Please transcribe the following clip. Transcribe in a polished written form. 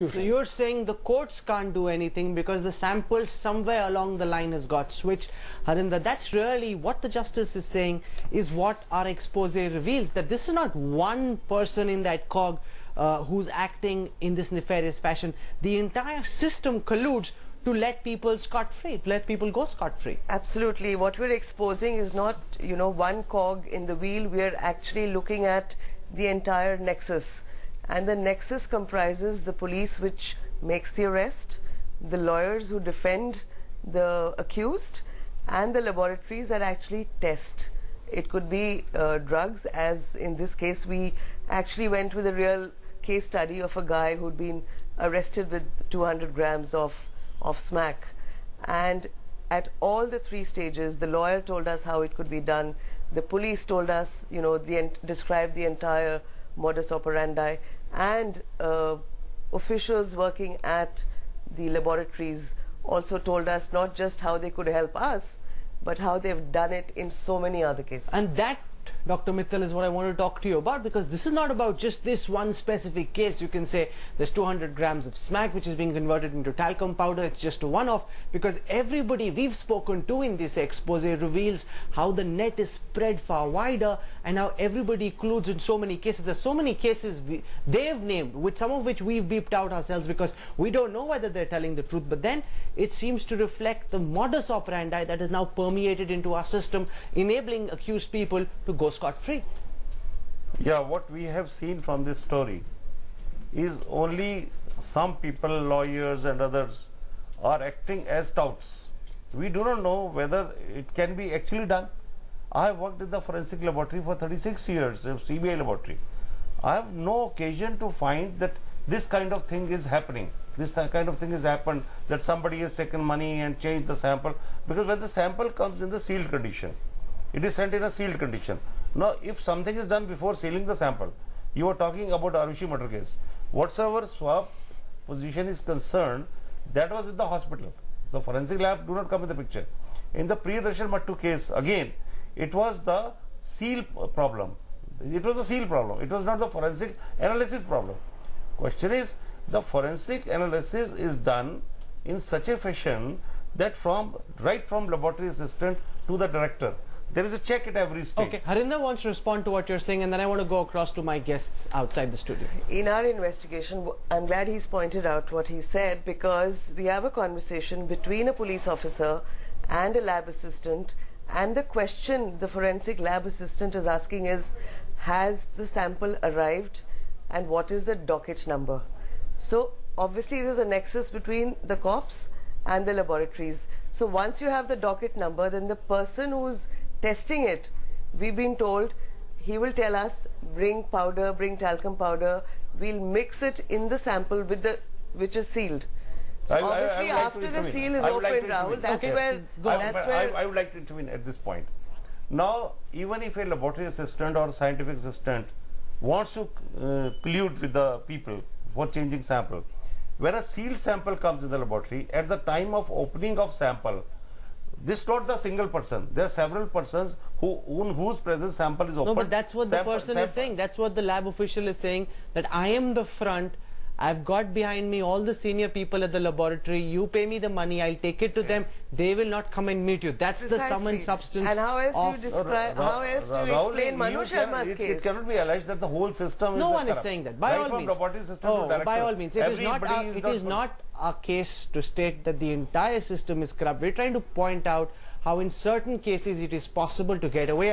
So you're saying the courts can't do anything because the sample somewhere along the line has got switched. Harinder, that's really what the justice is saying, is what our expose reveals, that this is not one person in that cog who's acting in this nefarious fashion. The entire system colludes to let people scot-free, to let people go scot-free. Absolutely. What we're exposing is not, one cog in the wheel. We're actually looking at the entire nexus. And the nexus comprises the police, which makes the arrest, the lawyers who defend the accused, and the laboratories that actually test. It could be drugs, as in this case we actually went with a real case study of a guy who'd been arrested with 200 grams of smack. And at all the three stages, the lawyer told us how it could be done. The police told us, described the entire modus operandi, and officials working at the laboratories also told us not just how they could help us, but how they've done it in so many other cases. And that, Dr. Mittal, is what I want to talk to you about, because this is not about just this one specific case. You can say there's 200 grams of smack which is being converted into talcum powder. It's just a one-off, because everybody we've spoken to in this expose reveals how the net is spread far wider and how everybody colludes in so many cases. There's so many cases they've named, with some of which we've beeped out ourselves because we don't know whether they're telling the truth. But then it seems to reflect the modus operandi that is now permeated into our system, enabling accused people to go scot-free. Yeah, what we have seen from this story is only some people, lawyers and others, are acting as touts. We do not know whether it can be actually done. I have worked in the forensic laboratory for 36 years, CBI laboratory. I have no occasion to find that this kind of thing is happening. This kind of thing has happened, that somebody has taken money and changed the sample, because when the sample comes in the sealed condition, it is sent in a sealed condition. Now, if something is done before sealing the sample, you are talking about Arushi murder case. Whatsoever swab position is concerned, that was in the hospital. The forensic lab do not come in the picture. In the Priyadarshan Mattu case, again, it was the seal problem. It was a seal problem. It was not the forensic analysis problem. Question is, the forensic analysis is done in such a fashion that right from laboratory assistant to the director, there is a check at every stage. Okay, Harinder wants to respond to what you're saying, and then I want to go across to my guests outside the studio. In our investigation, I'm glad he's pointed out what he said, because we have a conversation between a police officer and a lab assistant, and the question the forensic lab assistant is asking is, has the sample arrived and what is the docket number? So obviously there's a nexus between the cops and the laboratories. So once you have the docket number, then the person who's testing it, we've been told, he will tell us, bring powder, bring talcum powder, we'll mix it in the sample with which is sealed. So obviously after the seal is opened, Rahul, that's where I would like to intervene at this point. Now, even if a laboratory assistant or scientific assistant wants to collude with the people for changing sample, when a sealed sample comes in the laboratory, at the time of opening of sample, this is not the single person. There are several persons whose presence sample is opened. No, but that's what the person is saying. That's what the lab official is saying, that I am the front. I've got behind me all the senior people at the laboratory. You pay me the money, I'll take it to them. They will not come and meet you. That's the sum and substance. And how else do you describe, how else do you explain Manu Sharma's case? It cannot be alleged that the whole system is No one is saying that. By all means. By all means. It is not our case to state that the entire system is corrupt. We're trying to point out how in certain cases it is possible to get away.